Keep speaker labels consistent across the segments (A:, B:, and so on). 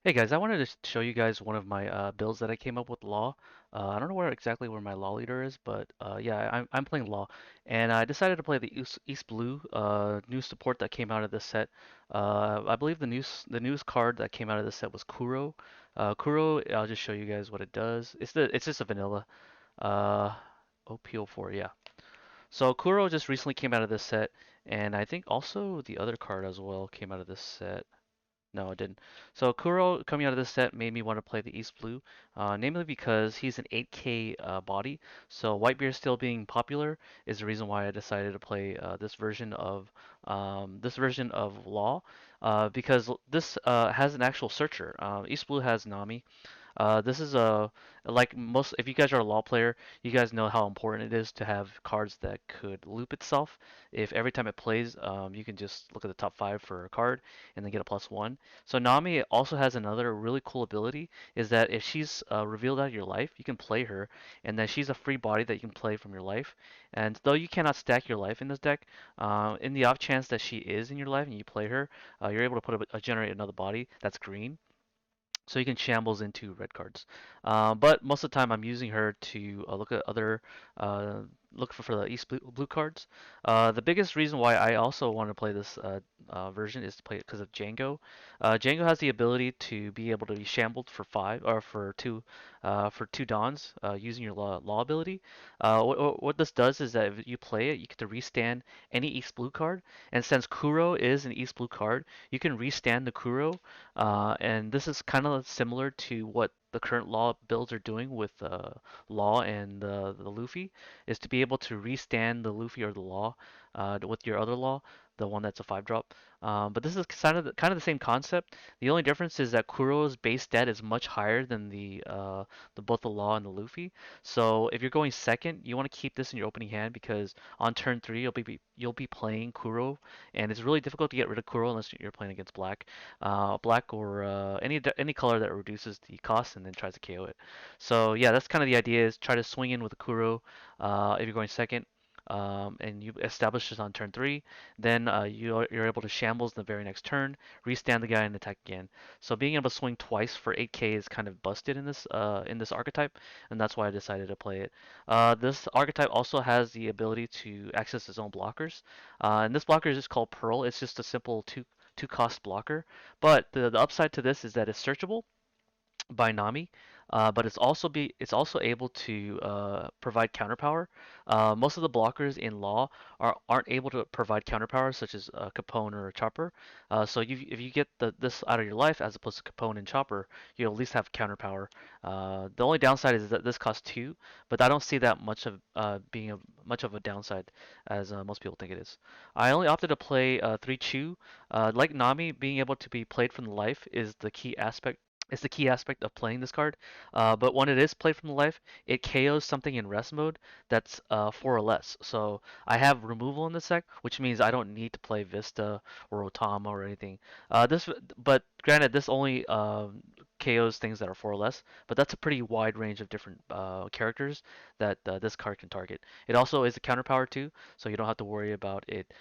A: Hey guys, I wanted to show you guys one of my builds that I came up with Law. I don't know where my Law leader is, but yeah, I'm playing Law, and I decided to play the East Blue new support that came out of this set. I believe the news card that came out of this set was Kuro. Kuro, I'll just show you guys what it does. It's just a vanilla OPO4, yeah. So Kuro just recently came out of this set, and I think also the other card as well came out of this set. No, it didn't. So Kuro coming out of this set made me want to play the East Blue, namely because he's an 8K body. So Whitebeard still being popular is the reason why I decided to play this version of Law, because this has an actual searcher. East Blue has Nami, this is a like most. If you guys are a law player, you guys know how important it is to have cards that could loop itself. If every time it plays, you can just look at the top five for a card and then get a +1. So Nami also has another really cool ability is that if she's revealed out of your life, you can play her, and then she's a free body that you can play from your life. And though you cannot stack your life in this deck, in the off chance that she is in your life and you play her, you're able to generate another body that's green, so you can shambles into red cards. But most of the time, I'm using her to look at other, uh, look for the East blue cards. The biggest reason why I also want to play this version is to play it because of Django. Django has the ability to be able to be shambled for five or for two dawns using your law ability. What this does is that if you play it, you get to restand any East blue card, and since Kuro is an East blue card, you can restand the Kuro, and this is kind of similar to what the current law builds are doing with law and the Luffy, is to be able to restand the Luffy or the law with your other law, the one that's a 5 drop. But this is kind of the same concept. The only difference is that Kuro's base stat is much higher than the both the law and the Luffy. So if you're going second, you want to keep this in your opening hand because on turn three you'll be playing Kuro, and it's really difficult to get rid of Kuro unless you're playing against black black or any color that reduces the cost and then tries to KO it. So yeah, that's kind of the idea is try to swing in with a Kuro if you're going second. And you establish this on turn three, then you're able to shambles the very next turn, restand the guy and attack again. So being able to swing twice for 8k is kind of busted in this archetype, and that's why I decided to play it. This archetype also has the ability to access its own blockers, and this blocker is just called Pearl. It's just a simple two cost blocker. But the upside to this is that it's searchable by Nami, but it's also able to provide counterpower. Most of the blockers in Law aren't able to provide counterpower, such as Capone or Chopper. So if you get this out of your life as opposed to Capone and Chopper, you at least have counterpower. The only downside is that this costs two, but I don't see that much of being much of a downside as most people think it is. I only opted to play 3 Chew. Like Nami, being able to be played from the life is the key aspect of playing this card. But when it is played from the life, it KOs something in rest mode that's 4 or less. So I have removal in this deck, which means I don't need to play Vista or Otama or anything. But granted, this only KOs things that are 4 or less, but that's a pretty wide range of different characters that this card can target. It also is a counterpower too, so you don't have to worry about it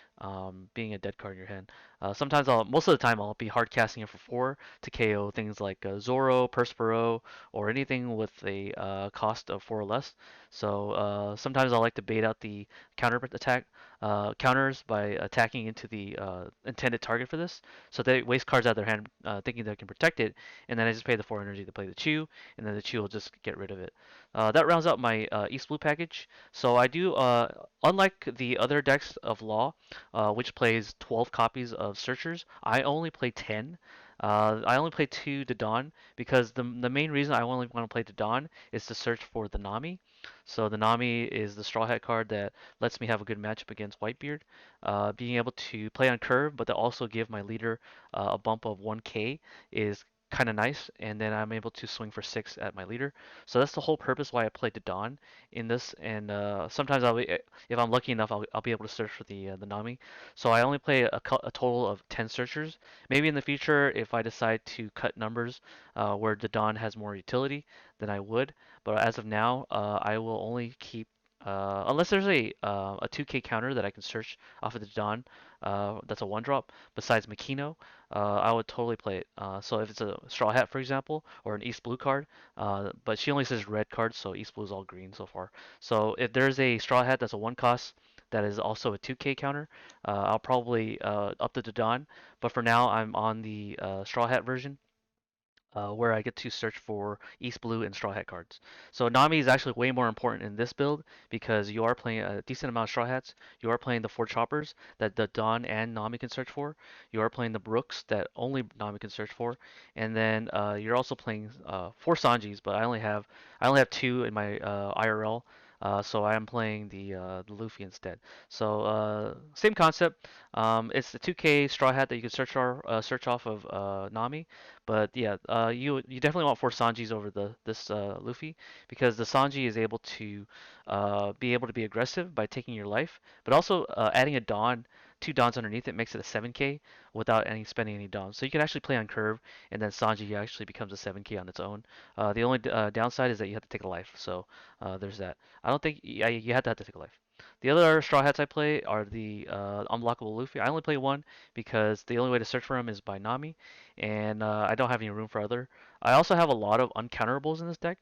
A: being a dead card in your hand. Most of the time, I'll be hard casting it for 4 to KO things like Zoro, Perspero, or anything with a cost of 4 or less. So sometimes I like to bait out the counters by attacking into the intended target for this. So they waste cards out of their hand thinking they can protect it, and then I just pay the 4 energy to play the Chew, and then the Chew will just get rid of it. That rounds out my East Blue package. So I do, unlike the other decks of Law, which plays 12 copies of Searchers, I only play 10. I only play 2 Dawn because the main reason I only want to play Dawn is to search for the Nami. So the Nami is the Straw Hat card that lets me have a good matchup against Whitebeard. Being able to play on curve, but to also give my leader a bump of 1k is kind of nice, and then I'm able to swing for 6 at my leader. So that's the whole purpose why I played Dawn in this, and sometimes if I'm lucky enough, I'll be able to search for the Nami. So I only play a total of 10 searchers. Maybe in the future, if I decide to cut numbers where the Dawn has more utility, then I would. But as of now, I will only keep unless there's a 2K counter that I can search off of the Dawn, that's a one drop. Besides Makino, I would totally play it. So if it's a Straw Hat, for example, or an East Blue card, but she only says red cards, so East Blue is all green so far. So if there's a Straw Hat that's a one cost that is also a 2K counter, I'll probably up the Dawn. But for now, I'm on the Straw Hat version where I get to search for East Blue and Straw Hat cards. So Nami is actually way more important in this build because you are playing a decent amount of Straw Hats. You are playing the four choppers that the Dawn and Nami can search for. You are playing the Brooks that only Nami can search for, and then you're also playing four Sanjis, but I only have two in my IRL. So I am playing the Luffy instead. So same concept. It's the 2K Straw Hat that you can search off of Nami, but yeah, you definitely want four Sanjis over the this Luffy because the Sanji is able to be aggressive by taking your life, but also adding a Dawn, two Dawns underneath it makes it a 7K without spending any Dawns. So you can actually play on curve, and then Sanji actually becomes a 7K on its own. The only downside is that you have to take a life. So there's that. I don't think you have to take a life. The other Straw Hats I play are the unblockable Luffy. I only play one because the only way to search for him is by Nami, and I don't have any room for other. I also have a lot of uncounterable in this deck.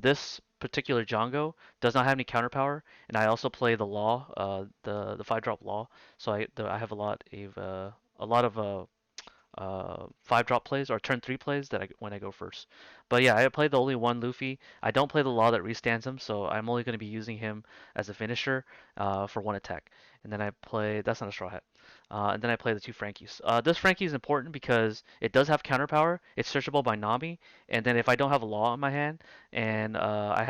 A: This particular Django does not have any counter power, and I also play the Law, the 5 drop Law. So I have a lot of 5 drop plays or turn 3 plays that when I go first. But yeah, I play the only one Luffy. I don't play the Law that restands him, so I'm only going to be using him as a finisher for one attack. And then I play that's not a Straw Hat. And then I play the two Frankies. This Frankie is important because it does have counter power. It's searchable by Nami, and then if I don't have a Law in my hand and I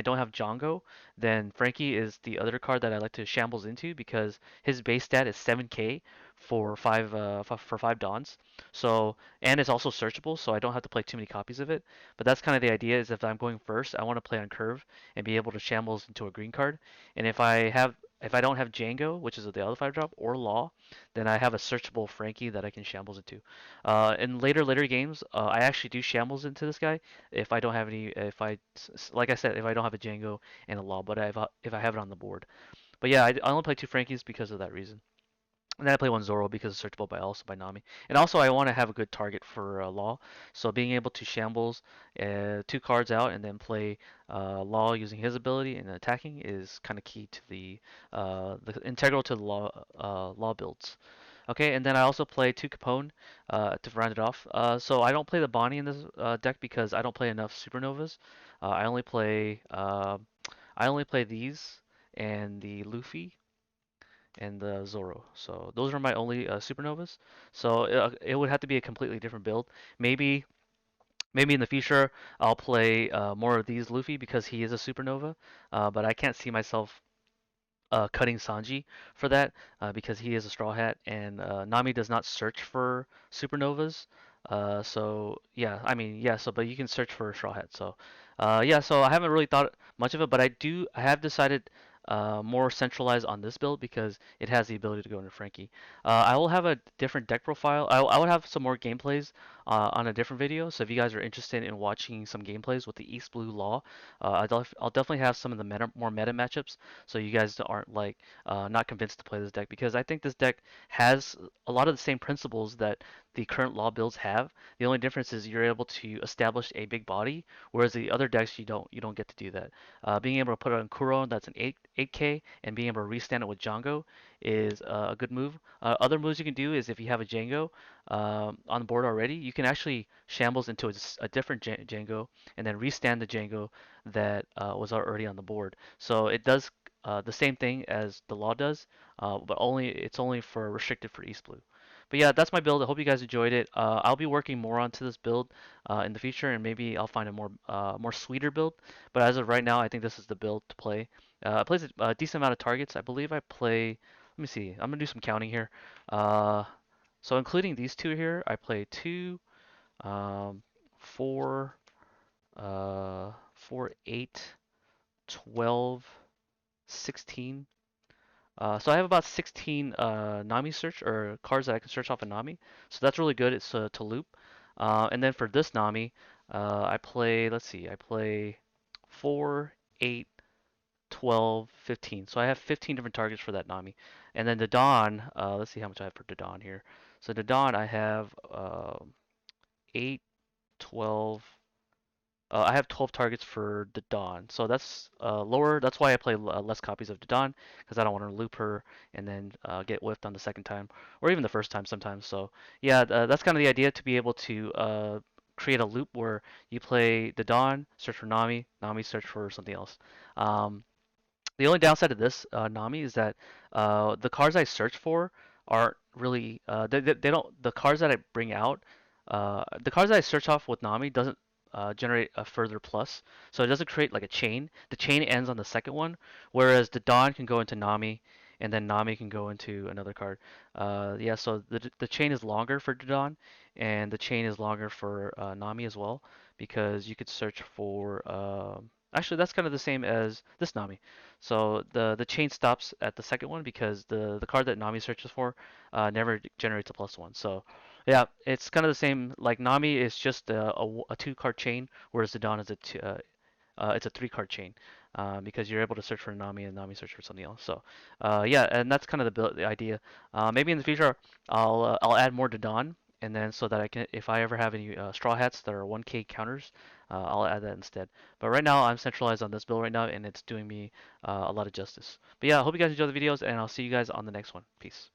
A: don't have Django, then Frankie is the other card that I like to shambles into because his base stat is 7K for five Dawns. So and it's also searchable, so I don't have to play too many copies of it. But that's kind of the idea is if I'm going first, I want to play on curve and be able to shambles into a green card. And if I don't have Django, which is the other 5 drop, or Law, then I have a searchable Frankie that I can shambles into. In later games, I actually do shambles into this guy if I don't have any. Like I said, if I don't have a Django and a Law, but if I have it on the board. But yeah, I only play two Frankies because of that reason. And then I play one Zoro because it's searchable by also by Nami. And also I want to have a good target for Law. So being able to shambles 2 cards out and then play Law using his ability and attacking is kind of key to the integral to the Law builds. Okay, and then I also play 2 Capone to round it off. So I don't play the Bonnie in this deck because I don't play enough Supernovas. I only play these and the Luffy and the Zoro. So those are my only supernovas. So it would have to be a completely different build. Maybe maybe in the future I'll play more of these Luffy because he is a supernova. But I can't see myself cutting Sanji for that because he is a Straw Hat and Nami does not search for supernovas. So yeah, I mean yeah. So but you can search for a Straw Hat. So yeah. So I haven't really thought much of it, but I have decided more centralized on this build because it has the ability to go into Frankie. I will have a different deck profile. I would have some more gameplays on a different video. So if you guys are interested in watching some gameplays with the East Blue Law, I'll definitely have some of the more meta matchups so you guys aren't like not convinced to play this deck because I think this deck has a lot of the same principles that the current law builds have. The only difference is you're able to establish a big body, whereas the other decks you don't get to do that. Being able to put it on Kuro, that's an 8K, and being able to restand it with Django is a good move. Other moves you can do is if you have a Django on the board already, you can actually shambles into a different Django and then restand the Django that was already on the board. So it does the same thing as the law does, but it's only for restricted for East Blue. But yeah, that's my build. I hope you guys enjoyed it. I'll be working more onto this build in the future, and maybe I'll find a more sweeter build. But as of right now, I think this is the build to play. I play a decent amount of targets. I believe I play. Let me see. I'm gonna do some counting here. Uh, so including these two here, I play two, um, four, 4, 8, 12, 16. So I have about 16 Nami search or cards that I can search off of Nami. So that's really good. It's to loop. And then for this Nami, I play, let's see, I play 4, 8, 12, 15. So I have 15 different targets for that Nami. And then the Dawn, let's see how much I have for the Dawn here. So the Dawn, I have 8, 12. I have 12 targets for the Dawn, so that's lower. That's why I play less copies of the Dawn, because I don't want to loop her and then get whiffed on the second time, or even the first time sometimes. So yeah, that's kind of the idea, to be able to create a loop where you play the Dawn, search for Nami, Nami search for something else. Um, the only downside of this Nami is that the cards I search for aren't really they don't, the cards that I bring out, the cards that I search off with Nami doesn't generate a further plus, so it doesn't create like a chain. The chain ends on the second one, whereas the Dawn can go into Nami, and then Nami can go into another card. Yeah, so the chain is longer for the Dawn, and the chain is longer for Nami as well, because you could search for actually, that's kind of the same as this Nami. So the chain stops at the second one, because the card that Nami searches for never generates a plus one. So yeah, it's kind of the same. Like Nami is just a two card chain, whereas the Dawn is it's a three card chain, because you're able to search for Nami and Nami search for something else. So yeah, and that's kind of the idea. Maybe in the future I'll add more to Dawn, and then so that I can, if I ever have any straw hats that are 1K counters, I'll add that instead. But right now I'm centralized on this build right now, and it's doing me a lot of justice. But yeah, I hope you guys enjoy the videos, and I'll see you guys on the next one. Peace.